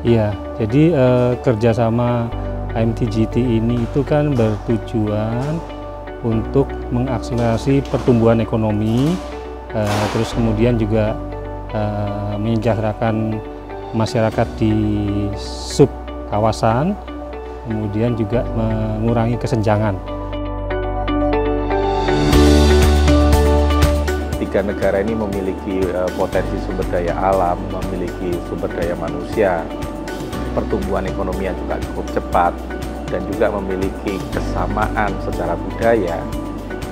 Iya, jadi kerjasama IMTGT ini itu kan bertujuan untuk mengakselerasi pertumbuhan ekonomi, terus kemudian juga menyejahterakan masyarakat di sub kawasan, kemudian juga mengurangi kesenjangan. Tiga negara ini memiliki potensi sumber daya alam, memiliki sumber daya manusia, pertumbuhan ekonomi yang juga cukup cepat, dan juga memiliki kesamaan secara budaya,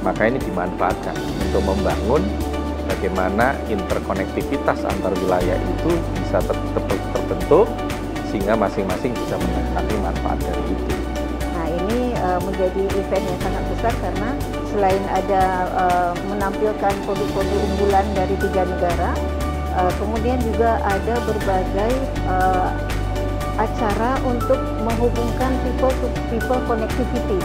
maka ini dimanfaatkan untuk membangun bagaimana interkonektivitas antar wilayah itu bisa terbentuk sehingga masing-masing bisa menikmati manfaat dari itu. Nah, ini menjadi event yang sangat besar karena selain ada menampilkan produk-produk unggulan dari tiga negara, kemudian juga ada berbagai acara untuk menghubungkan people to people connectivity.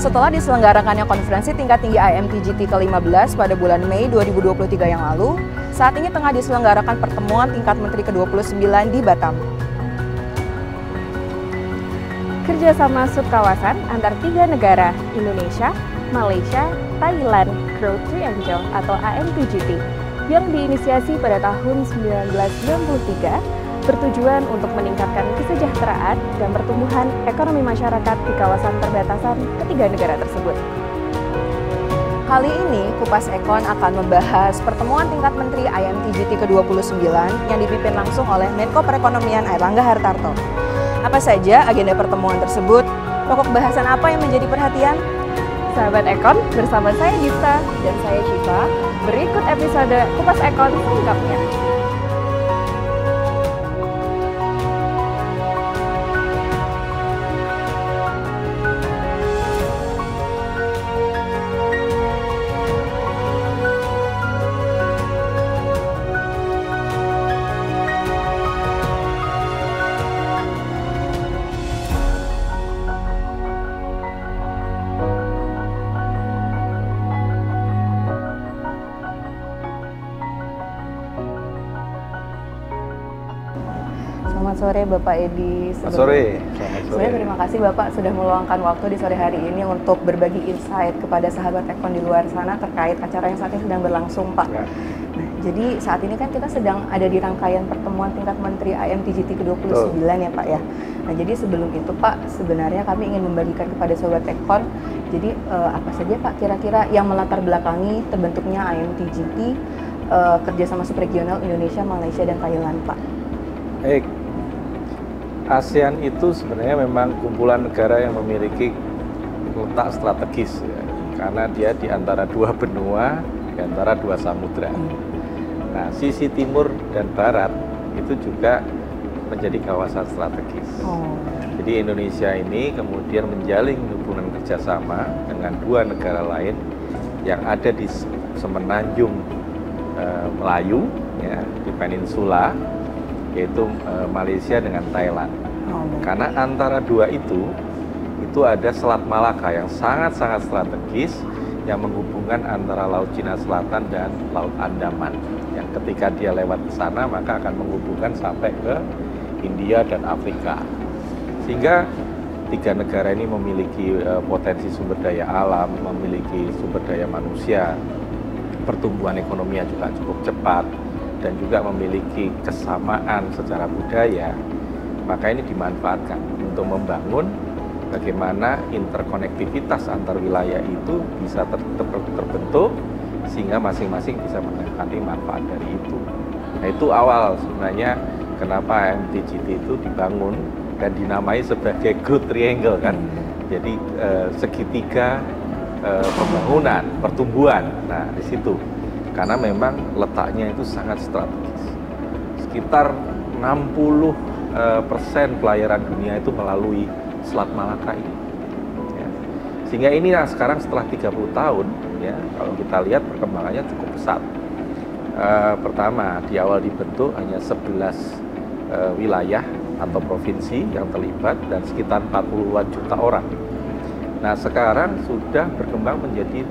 Setelah diselenggarakannya konferensi tingkat tinggi IMTGT ke-15 pada bulan Mei 2023 yang lalu, saat ini tengah diselenggarakan pertemuan tingkat menteri ke-29 di Batam. Kerjasama subkawasan antar tiga negara, Indonesia, Malaysia, Thailand Growth Triangle atau IMTGT, yang diinisiasi pada tahun 1993, bertujuan untuk meningkatkan kesejahteraan dan pertumbuhan ekonomi masyarakat di kawasan perbatasan ketiga negara tersebut. Kali ini, Kupas Ekon akan membahas pertemuan tingkat menteri IMTGT ke-29 yang dipimpin langsung oleh Menko Perekonomian Airlangga Hartarto. Apa saja agenda pertemuan tersebut? Pokok bahasan apa yang menjadi perhatian? Sahabat Ekon, bersama saya Dista dan saya Syifa, berikut episode Kupas Ekon selengkapnya. Selamat sore Bapak Edi. Selamat sore. Sebenarnya terima kasih Bapak sudah meluangkan waktu di sore hari ini untuk berbagi insight kepada sahabat Ekon di luar sana terkait acara yang saat ini sedang berlangsung, Pak. Ya. Nah, jadi saat ini kan kita sedang ada di rangkaian pertemuan tingkat menteri IMTGT ke-29 ya Pak ya. Nah, jadi sebelum itu Pak, sebenarnya kami ingin membagikan kepada sahabat Ekon, jadi apa saja Pak kira-kira yang melatar belakangi terbentuknya IMTGT kerjasama subregional Indonesia, Malaysia, dan Thailand, Pak? Baik. ASEAN itu sebenarnya memang kumpulan negara yang memiliki letak strategis ya, karena dia di antara dua benua, di antara dua samudra. Nah, sisi timur dan barat itu juga menjadi kawasan strategis. Jadi Indonesia ini kemudian menjalin hubungan kerjasama dengan dua negara lain yang ada di semenanjung Melayu, ya, di peninsula, yaitu Malaysia dengan Thailand. Karena antara dua itu ada Selat Malaka yang sangat-sangat strategis yang menghubungkan antara Laut Cina Selatan dan Laut Andaman. Yang ketika dia lewat ke sana maka akan menghubungkan sampai ke India dan Afrika. Sehingga tiga negara ini memiliki potensi sumber daya alam, memiliki sumber daya manusia, pertumbuhan ekonomi yang juga cukup cepat, dan juga memiliki kesamaan secara budaya, maka ini dimanfaatkan untuk membangun bagaimana interkonektivitas antar wilayah itu bisa terbentuk sehingga masing-masing bisa menikmati manfaat dari itu. Nah, itu awal sebenarnya kenapa IMTGT itu dibangun dan dinamai sebagai growth triangle kan. Jadi segitiga pembangunan, pertumbuhan. Nah, di situ karena memang letaknya itu sangat strategis. Sekitar 60% pelayaran dunia itu melalui Selat Malaka ini. Ya. Sehingga ini sekarang setelah 30 tahun, ya, kalau kita lihat perkembangannya cukup pesat. Pertama, di awal dibentuk hanya 11 wilayah atau provinsi yang terlibat dan sekitar 40-an juta orang. Nah, sekarang sudah berkembang menjadi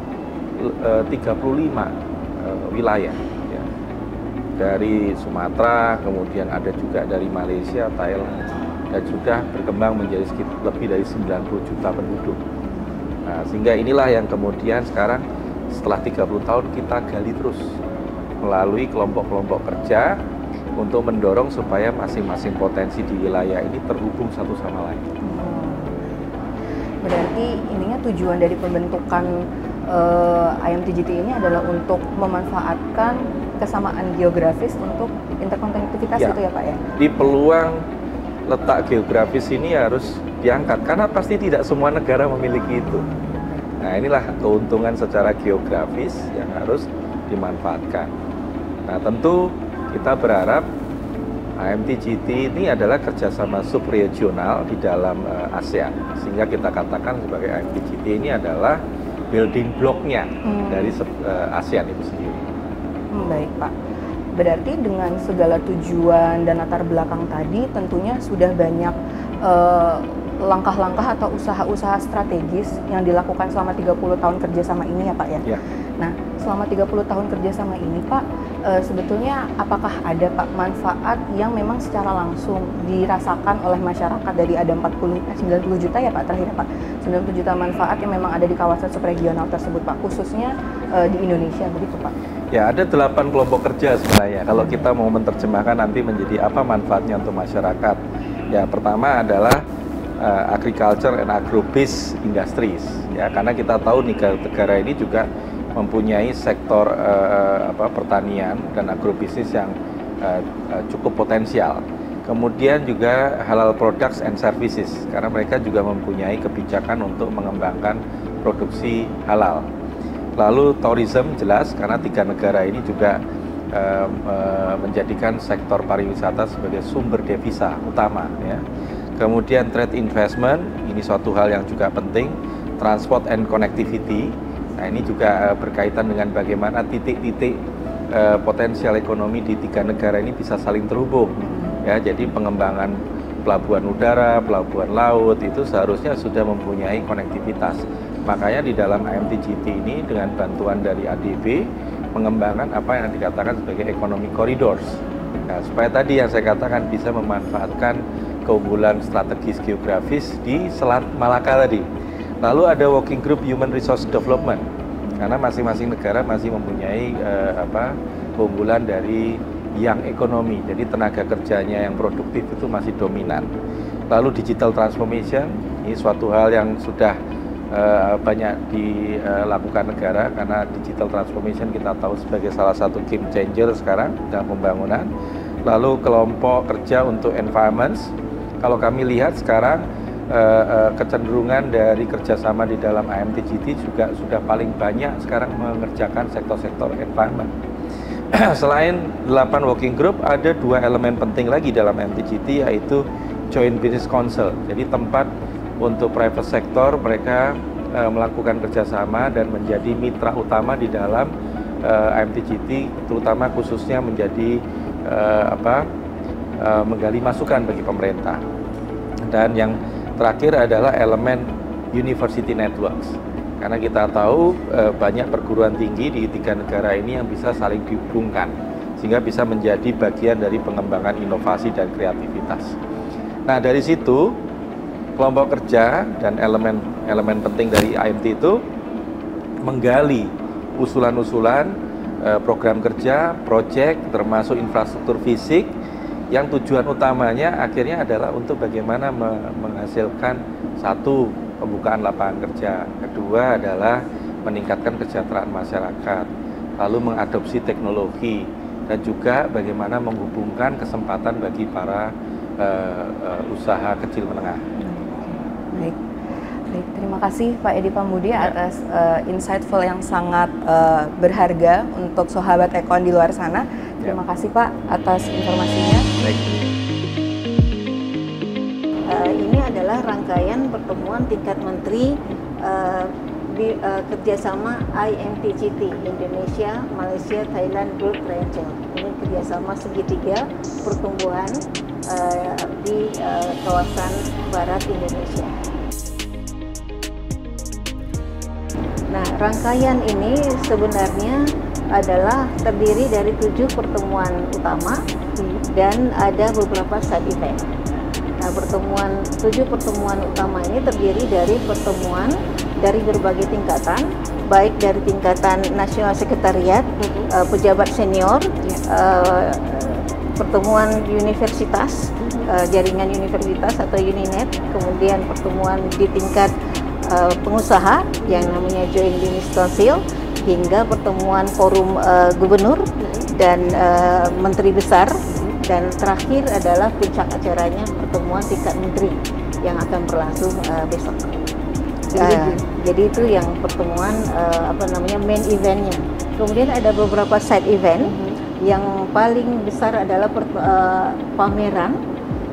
35 wilayah. Ya. Dari Sumatera, kemudian ada juga dari Malaysia, Thailand, dan sudah berkembang menjadi lebih dari 90 juta penduduk. Nah, sehingga inilah yang kemudian sekarang setelah 30 tahun kita gali terus melalui kelompok-kelompok kerja untuk mendorong supaya masing-masing potensi di wilayah ini terhubung satu sama lain. Berarti ininya tujuan dari pembentukan IMTGT ini adalah untuk memanfaatkan kesamaan geografis untuk interkonektivitas Ya. itu ya Pak ya? Di peluang letak geografis ini harus diangkat karena pasti tidak semua negara memiliki itu. Nah, inilah keuntungan secara geografis yang harus dimanfaatkan. Nah, tentu kita berharap IMTGT ini adalah kerjasama subregional di dalam ASEAN, sehingga kita katakan sebagai IMTGT ini adalah building block-nya dari ASEAN itu sendiri. Baik Pak, berarti dengan segala tujuan dan latar belakang tadi tentunya sudah banyak langkah-langkah atau usaha-usaha strategis yang dilakukan selama 30 tahun kerjasama ini ya Pak ya? Ya. Nah, selama 30 tahun kerjasama ini Pak, sebetulnya apakah ada Pak manfaat yang memang secara langsung dirasakan oleh masyarakat dari ada 90 juta ya Pak terakhir Pak, 90 juta manfaat yang memang ada di kawasan subregional tersebut Pak, khususnya di Indonesia begitu Pak? Ya, ada 8 kelompok kerja sebenarnya. Kalau kita mau menerjemahkan nanti menjadi apa manfaatnya untuk masyarakat. Ya, pertama adalah agriculture and agrobase industries. Ya, karena kita tahu negara ini juga mempunyai sektor pertanian dan agrobisnis yang cukup potensial. Kemudian juga halal products and services, karena mereka juga mempunyai kebijakan untuk mengembangkan produksi halal. Lalu tourism jelas, karena 3 negara ini juga menjadikan sektor pariwisata sebagai sumber devisa utama. Ya. Kemudian trade investment, ini suatu hal yang juga penting. Transport and connectivity, nah ini juga berkaitan dengan bagaimana titik-titik potensial ekonomi di 3 negara ini bisa saling terhubung. Ya, jadi pengembangan pelabuhan udara, pelabuhan laut itu seharusnya sudah mempunyai konektivitas. Makanya di dalam IMTGT ini dengan bantuan dari ADB mengembangkan apa yang dikatakan sebagai economic corridors. Nah, supaya tadi yang saya katakan bisa memanfaatkan keunggulan strategis geografis di Selat Malaka tadi. Lalu ada working group human resource development, karena masing-masing negara masih mempunyai keunggulan dari yang ekonomi, jadi tenaga kerjanya yang produktif itu masih dominan. Lalu digital transformation, ini suatu hal yang sudah banyak dilakukan negara, karena digital transformation kita tahu sebagai salah satu game changer sekarang dalam pembangunan. Lalu kelompok kerja untuk environments, kalau kami lihat sekarang kecenderungan dari kerjasama di dalam IMTGT juga sudah paling banyak sekarang mengerjakan sektor-sektor environment. Selain 8 working group, ada 2 elemen penting lagi dalam IMTGT, yaitu Joint Business Council. Jadi tempat untuk private sector mereka melakukan kerjasama dan menjadi mitra utama di dalam IMTGT, terutama khususnya menjadi menggali masukan bagi pemerintah. Dan yang terakhir adalah elemen University Networks, karena kita tahu banyak perguruan tinggi di 3 negara ini yang bisa saling dihubungkan sehingga bisa menjadi bagian dari pengembangan inovasi dan kreativitas. Nah, dari situ kelompok kerja dan elemen penting dari IMT itu menggali usulan-usulan program kerja, proyek, termasuk infrastruktur fisik, yang tujuan utamanya akhirnya adalah untuk bagaimana menghasilkan satu, pembukaan lapangan kerja, kedua adalah meningkatkan kesejahteraan masyarakat, lalu mengadopsi teknologi, dan juga bagaimana menghubungkan kesempatan bagi para usaha kecil menengah. Baik. Baik, terima kasih Pak Edi Pambudi atas insightful yang sangat berharga untuk sahabat Ekon di luar sana. Terima kasih Pak atas informasinya. Baik. Ini adalah rangkaian pertemuan tingkat menteri kerjasama IMTGT, Indonesia, Malaysia, Thailand Growth Triangle. Ini kerjasama segitiga pertumbuhan di kawasan barat Indonesia. Nah, rangkaian ini sebenarnya adalah terdiri dari 7 pertemuan utama dan ada beberapa side event. Nah, 7 pertemuan utama ini terdiri dari pertemuan dari berbagai tingkatan, baik dari tingkatan nasional sekretariat, pejabat senior, pertemuan universitas, jaringan universitas atau Uninet, kemudian pertemuan di tingkat pengusaha yang namanya Joint Business Council, hingga pertemuan forum gubernur dan menteri besar, dan terakhir adalah puncak acaranya pertemuan tingkat menteri yang akan berlangsung besok. Jadi itu yang pertemuan main eventnya. Kemudian ada beberapa side event. Yang paling besar adalah pameran,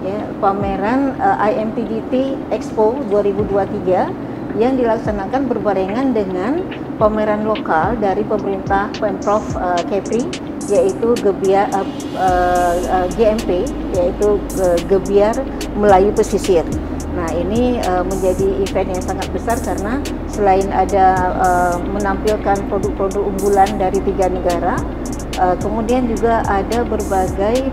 ya, pameran IMTGT Expo 2023 yang dilaksanakan berbarengan dengan pameran lokal dari pemerintah Pemprov Kepri, yaitu GMP, yaitu Gebiar Melayu Pesisir. Nah, ini menjadi event yang sangat besar karena selain ada menampilkan produk-produk unggulan dari 3 negara, kemudian juga ada berbagai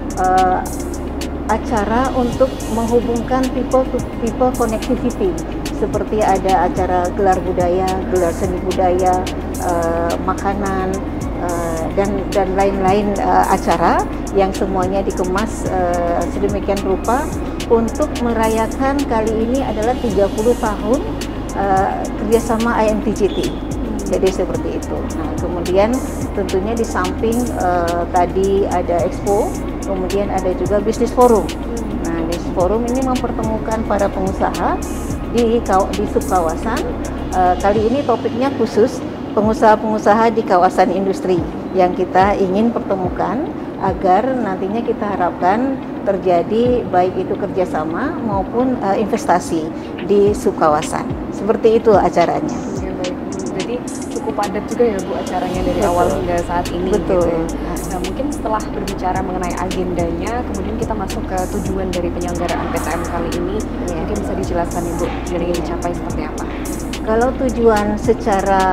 acara untuk menghubungkan people to people connectivity, seperti ada acara gelar budaya, gelar seni budaya, makanan, dan lain-lain acara yang semuanya dikemas sedemikian rupa untuk merayakan kali ini adalah 30 tahun kerjasama IMTGT. Jadi seperti itu. Nah, kemudian tentunya di samping tadi ada expo, kemudian ada juga bisnis forum. Nah, bisnis forum ini mempertemukan para pengusaha di subkawasan. Kali ini topiknya khusus pengusaha-pengusaha di kawasan industri yang kita ingin pertemukan agar nantinya kita harapkan terjadi baik itu kerjasama maupun investasi di subkawasan. Seperti itu acaranya. Oke, baik. Jadi cukup padat juga ya Bu acaranya dari awal hingga saat ini. Betul. Gitu. Nah, mungkin setelah berbicara mengenai agendanya, kemudian kita masuk ke tujuan dari penyelenggaraan PTM kali ini. Mungkin bisa dijelaskan Ibu yang ingin dicapai seperti apa? Kalau tujuan secara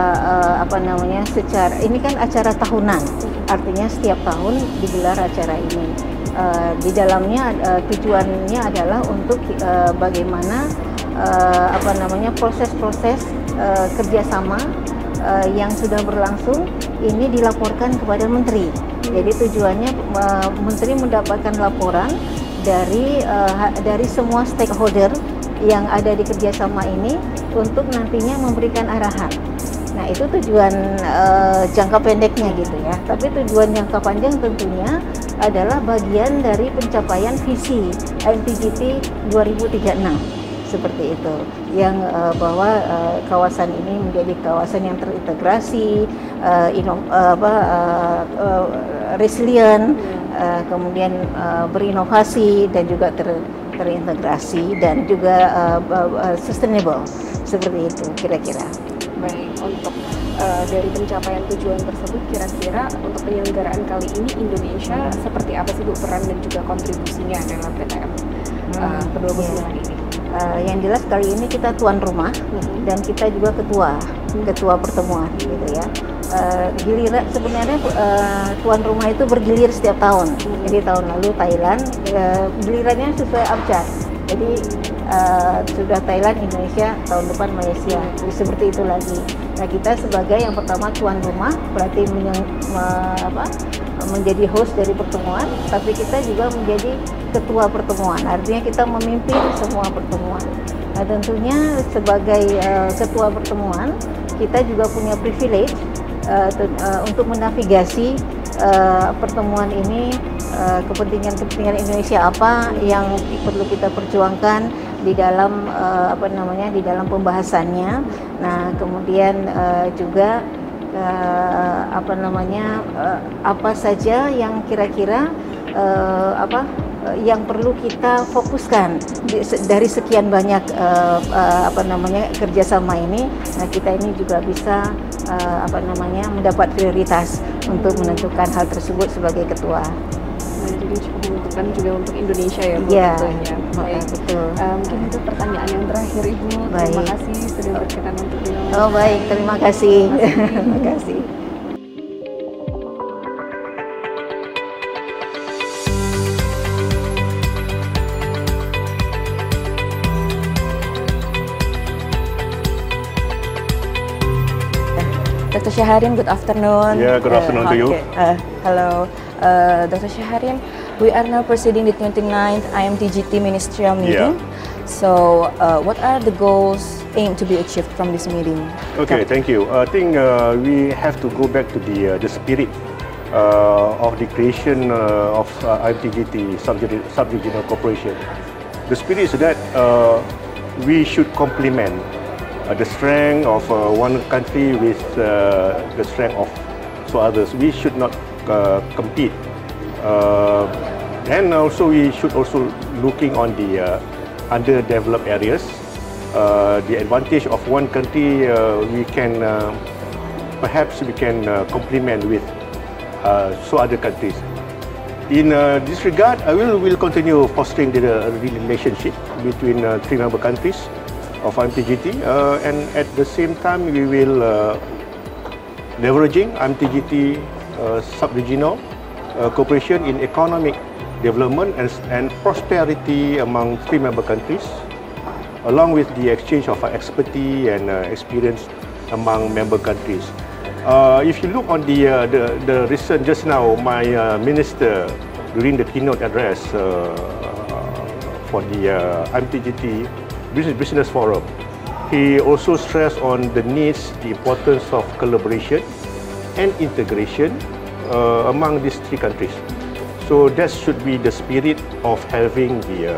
secara ini kan acara tahunan, artinya setiap tahun digelar acara ini. Di dalamnya tujuannya adalah untuk bagaimana proses-proses kerjasama yang sudah berlangsung ini dilaporkan kepada menteri. Jadi tujuannya menteri mendapatkan laporan dari semua stakeholder yang ada di kerjasama ini untuk nantinya memberikan arahan. Nah, itu tujuan jangka pendeknya gitu ya. Tapi tujuan jangka panjang tentunya adalah bagian dari pencapaian visi IMTGT 2036. Seperti itu, yang bahwa kawasan ini menjadi kawasan yang terintegrasi, resilient, kemudian berinovasi dan juga terintegrasi dan juga sustainable. Seperti itu kira-kira. Baik, untuk dari pencapaian tujuan tersebut, kira-kira untuk penyelenggaraan kali ini Indonesia seperti apa sih Bu peran dan juga kontribusinya dalam PTM kedua bulan ini? Yang jelas kali ini kita tuan rumah dan kita juga ketua pertemuan gitu ya. Giliran sebenarnya tuan rumah itu bergilir setiap tahun. Jadi tahun lalu Thailand, gilirannya sesuai abjad. Jadi sudah Thailand, Indonesia, tahun depan Malaysia. Jadi seperti itu lagi. Nah, kita sebagai yang pertama tuan rumah berarti menjadi host dari pertemuan, tapi kita juga menjadi ketua pertemuan. Artinya kita memimpin semua pertemuan. Nah, tentunya sebagai ketua pertemuan, kita juga punya privilege untuk menavigasi pertemuan ini, kepentingan Indonesia apa yang perlu kita perjuangkan di dalam di dalam pembahasannya. Nah, kemudian juga apa saja yang kira-kira yang perlu kita fokuskan dari sekian banyak kerjasama ini. Nah, kita ini juga bisa mendapat prioritas untuk menentukan hal tersebut sebagai ketua. Nah, jadi cukup menentukan juga untuk Indonesia ya, Bu. Iya, betul. Mungkin itu pertanyaan yang terakhir, Ibu. Baik. Terima kasih sudah berkenan untuk dialog. Oh baik, terima kasih. Terima kasih. Dr. Syahrin, good afternoon. Yeah, good afternoon to you. Hello, Dr. Syahrin. We are now proceeding the 29th IMTGT ministerial meeting. So, what are the goals aimed to be achieved from this meeting? Okay, thank you. I think we have to go back to the spirit of the creation of IMTGT Sub-Regional Cooperation. The spirit is that we should complement the strength of one country with the strength of others. We should not compete. And also we should also looking on the underdeveloped areas. The advantage of one country, we can perhaps we can complement with other countries. In this regard, I will continue fostering the relationship between three member countries of IMTGT, and at the same time we will leveraging IMTGT sub-regional cooperation in economic development and prosperity among three member countries, along with the exchange of expertise and experience among member countries. If you look on the recent, just now, my minister during the keynote address for the IMTGT Business Forum, he also stressed on the needs, the importance of collaboration and integration among these three countries. So that should be the spirit of having the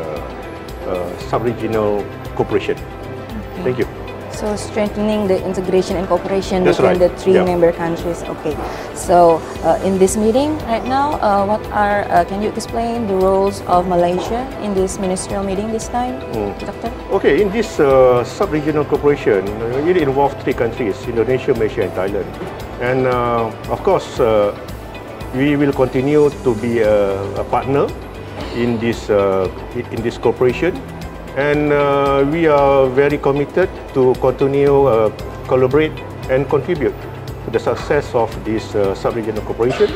sub-regional cooperation. Okay. Thank you. So strengthening the integration and cooperation That's between right. the three member countries. Okay. So in this meeting right now, what are can you explain the roles of Malaysia in this ministerial meeting this time, Doctor? Okay, in this sub-regional cooperation, it involves three countries: Indonesia, Malaysia, and Thailand. And of course, we will continue to be a partner in this cooperation. And we are very committed to continue collaborate and contribute to the success of this sub-regional cooperation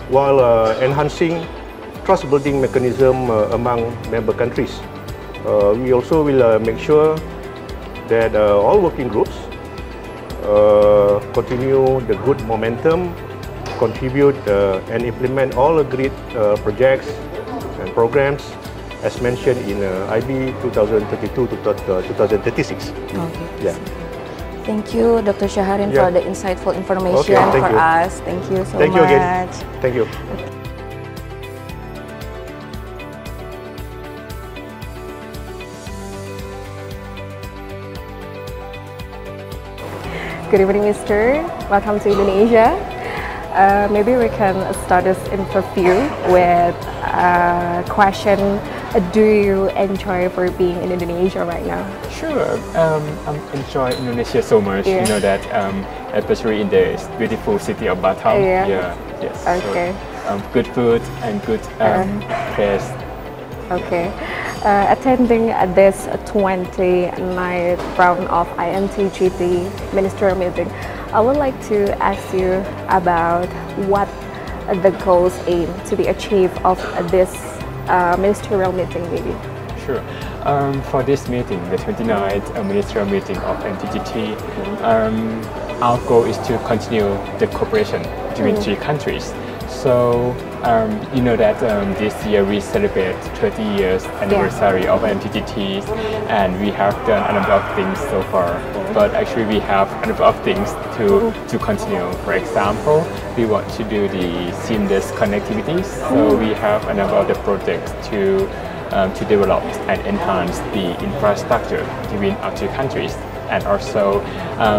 while enhancing trust-building mechanism among member countries. We also will make sure that all working groups continue the good momentum, contribute and implement all agreed projects and programs as mentioned in IB 2032 to 2036. Okay. Yeah. Thank you, Dr. Syahrin, Yeah. for the insightful information Okay, thank for you. us. Thank you so Thank much. you again. Thank you. Good evening, Mister. Welcome to Indonesia. Maybe we can start this interview with a question. Do you enjoy for being in Indonesia right now? Sure, I enjoy Indonesia so much. Yeah. You know that, especially in the beautiful city of Batam. Yeah. Yes. Okay. So, good food and good place. Okay. Attending this 29th round of IMTGT ministerial meeting, I would like to ask you about what the goals aim to be achieved of this ministerial meeting, maybe. Sure. For this meeting, the 29th ministerial meeting of IMTGT, our goal is to continue the cooperation between three countries. So, you know that this year we celebrate 30 years anniversary of MTGT, and we have done a number of things so far. But actually, we have a number of things to continue. For example, we want to do the seamless connectivity. So we have a number of the projects to develop and enhance the infrastructure between our two countries. And also,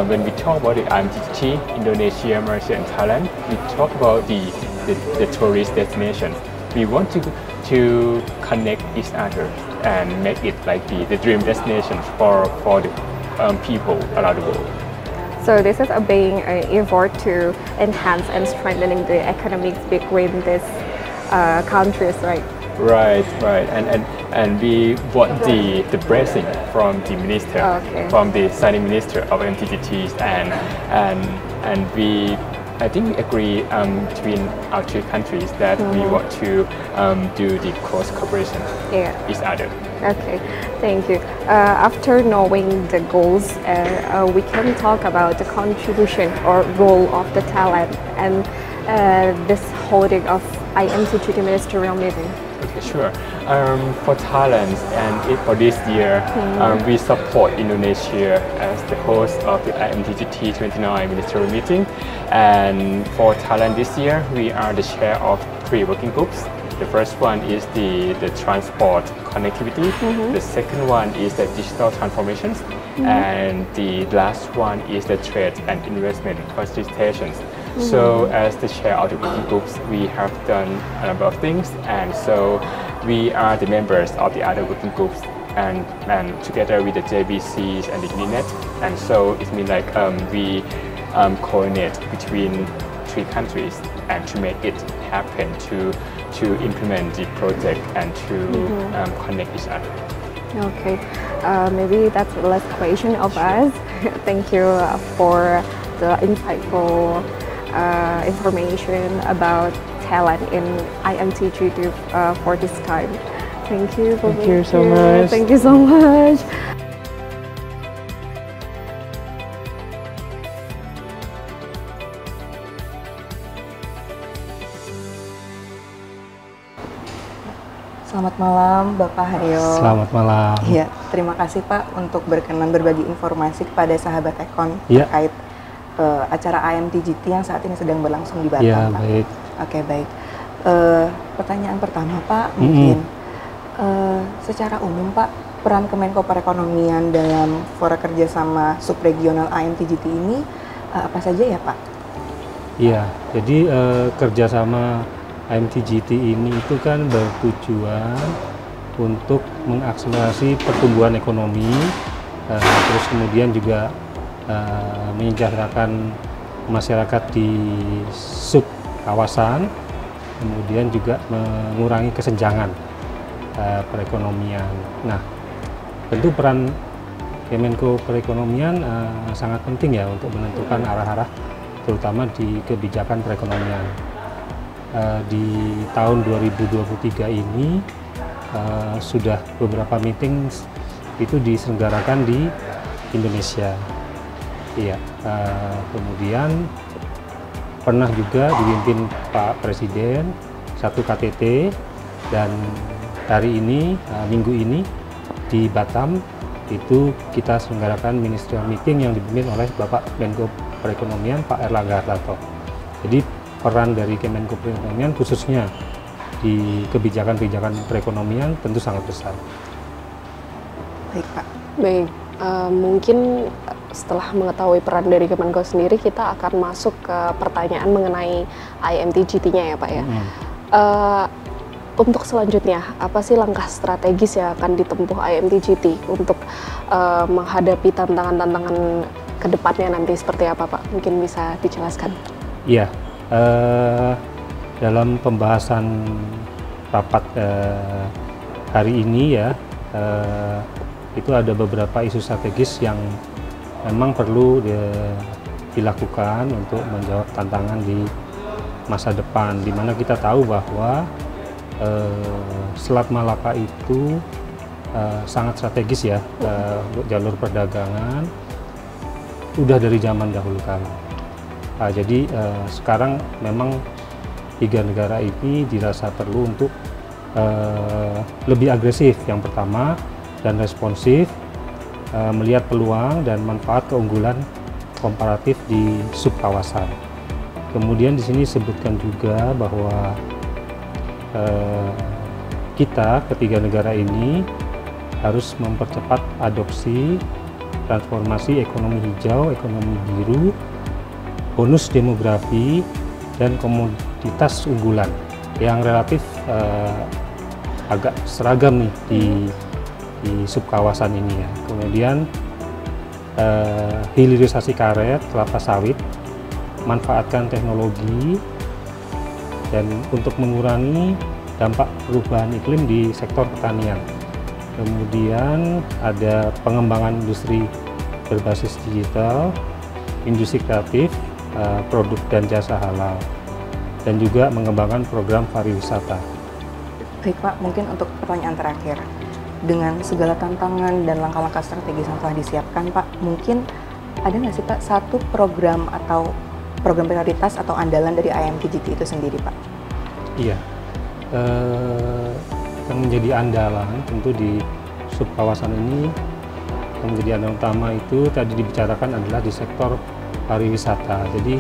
when we talk about the IMTGT, Indonesia, Malaysia, and Thailand, we talk about the tourist destinations. We want to connect each other and make it like the dream destinations for the people around the world. So this is a big effort to enhance and strengthening the economics between these countries, right? Right, and we want the blessing from the minister, from the signing minister of MTGT, and we, I think we agree between our two countries that we want to do the cross cooperation each other. Okay, thank you. After knowing the goals, we can talk about the contribution or role of the Thailand and this holding of IMTGT ministerial meeting. Okay, sure. For Thailand and for this year, we support Indonesia as the host of the IMTGT 29 ministerial meeting. And for Thailand this year, we are the chair of 3 working groups. The first one is the transport connectivity. The second one is the digital transformations. And the last one is the trade and investment facilitations. So as the chair of the working groups, we have done a number of things, and so we are the members of the other working groups, and together with the JBCs and the UNINET, and so it means like we coordinate between 3 countries and to make it happen to implement the project and to connect each other. Okay, maybe that's the last question of us. Thank you for the insightful information about Thailand in IMTGT for this time. Thank you. Thank you so much. Thank you so much. Selamat malam Bapak Haryo. Selamat malam. Iya, terima kasih Pak untuk berkenan berbagi informasi kepada sahabat Ekon terkait acara IMTGT yang saat ini sedang berlangsung di Batam, Pak. Baik. Oke, baik. Pertanyaan pertama Pak, mungkin secara umum Pak, peran Kemenko Perekonomian dalam fora kerjasama subregional IMTGT ini apa saja ya Pak? Iya, jadi kerjasama IMTGT ini itu kan bertujuan untuk mengakselerasi pertumbuhan ekonomi, terus kemudian juga menyejahterakan masyarakat di sub kawasan, kemudian juga mengurangi kesenjangan perekonomian. Nah, tentu peran Kemenko Perekonomian sangat penting ya untuk menentukan arah-arah terutama di kebijakan perekonomian. Di tahun 2023 ini sudah beberapa meeting itu diselenggarakan di Indonesia. Iya, kemudian pernah juga dipimpin Pak Presiden satu KTT, dan hari ini minggu ini di Batam itu kita selenggarakan ministerial meeting yang dipimpin oleh Bapak Menko Perekonomian Pak Erlangga Hartarto. Jadi peran dari Kemenko Perekonomian khususnya di kebijakan-kebijakan perekonomian tentu sangat besar. Baik Pak. Baik, mungkin setelah mengetahui peran dari Kemenko sendiri, kita akan masuk ke pertanyaan mengenai IMTGT-nya ya Pak ya. Untuk selanjutnya, apa sih langkah strategis yang akan ditempuh IMTGT untuk menghadapi tantangan-tantangan ke depannya nanti seperti apa Pak? Mungkin bisa dijelaskan. Iya, dalam pembahasan rapat hari ini ya, itu ada beberapa isu strategis yang memang perlu dilakukan untuk menjawab tantangan di masa depan, di mana kita tahu bahwa Selat Malaka itu sangat strategis ya untuk jalur perdagangan, udah dari zaman dahulu kala. Jadi sekarang memang tiga negara ini dirasa perlu untuk lebih agresif yang pertama dan responsif, melihat peluang dan manfaat keunggulan komparatif di subkawasan. Kemudian di sini disebutkan juga bahwa kita ketiga negara ini harus mempercepat adopsi transformasi ekonomi hijau, ekonomi biru, bonus demografi, dan komoditas unggulan yang relatif agak seragam nih di subkawasan ini ya. Kemudian hilirisasi karet, kelapa sawit, manfaatkan teknologi, dan untuk mengurangi dampak perubahan iklim di sektor pertanian. Kemudian ada pengembangan industri berbasis digital, industri kreatif, produk dan jasa halal, dan juga mengembangkan program pariwisata. Baik Pak, mungkin untuk pertanyaan terakhir. Dengan segala tantangan dan langkah-langkah strategis yang telah disiapkan Pak, mungkin ada nggak sih Pak satu program atau program prioritas atau andalan dari IMTJT itu sendiri Pak? Iya, yang menjadi andalan tentu di subkawasan ini, yang menjadi andalan utama itu tadi dibicarakan adalah di sektor pariwisata. Jadi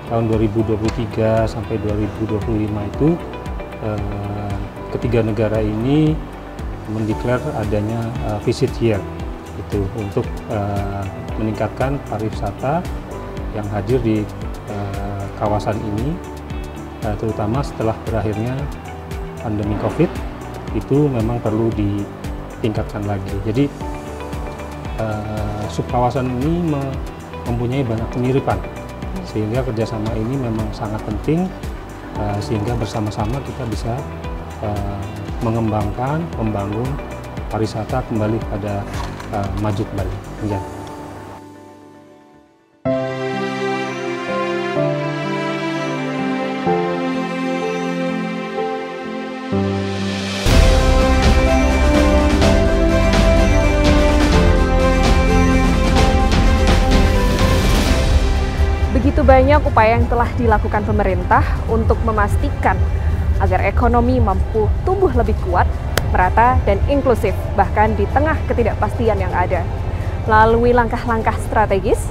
tahun 2023 sampai 2025 itu ketiga negara ini mendeklar adanya visit year itu untuk meningkatkan pariwisata yang hadir di kawasan ini, terutama setelah berakhirnya pandemi COVID itu memang perlu ditingkatkan lagi. Jadi subkawasan ini mempunyai banyak kemiripan, sehingga kerjasama ini memang sangat penting, sehingga bersama-sama kita bisa mengembangkan, membangun pariwisata kembali pada maju kembali. Ya. Begitu banyak upaya yang telah dilakukan pemerintah untuk memastikan agar ekonomi mampu tumbuh lebih kuat, merata, dan inklusif, bahkan di tengah ketidakpastian yang ada. Melalui langkah-langkah strategis,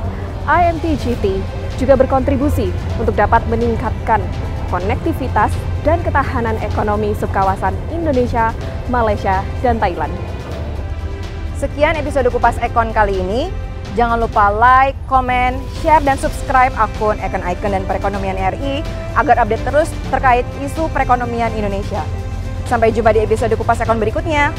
IMTJT juga berkontribusi untuk dapat meningkatkan konektivitas dan ketahanan ekonomi subkawasan Indonesia, Malaysia, dan Thailand. Sekian episode Kupas Ekon kali ini. Jangan lupa like, komen, share, dan subscribe akun Ekon Icon dan Perekonomian RI agar update terus terkait isu perekonomian Indonesia. Sampai jumpa di episode Kupas Ekon berikutnya.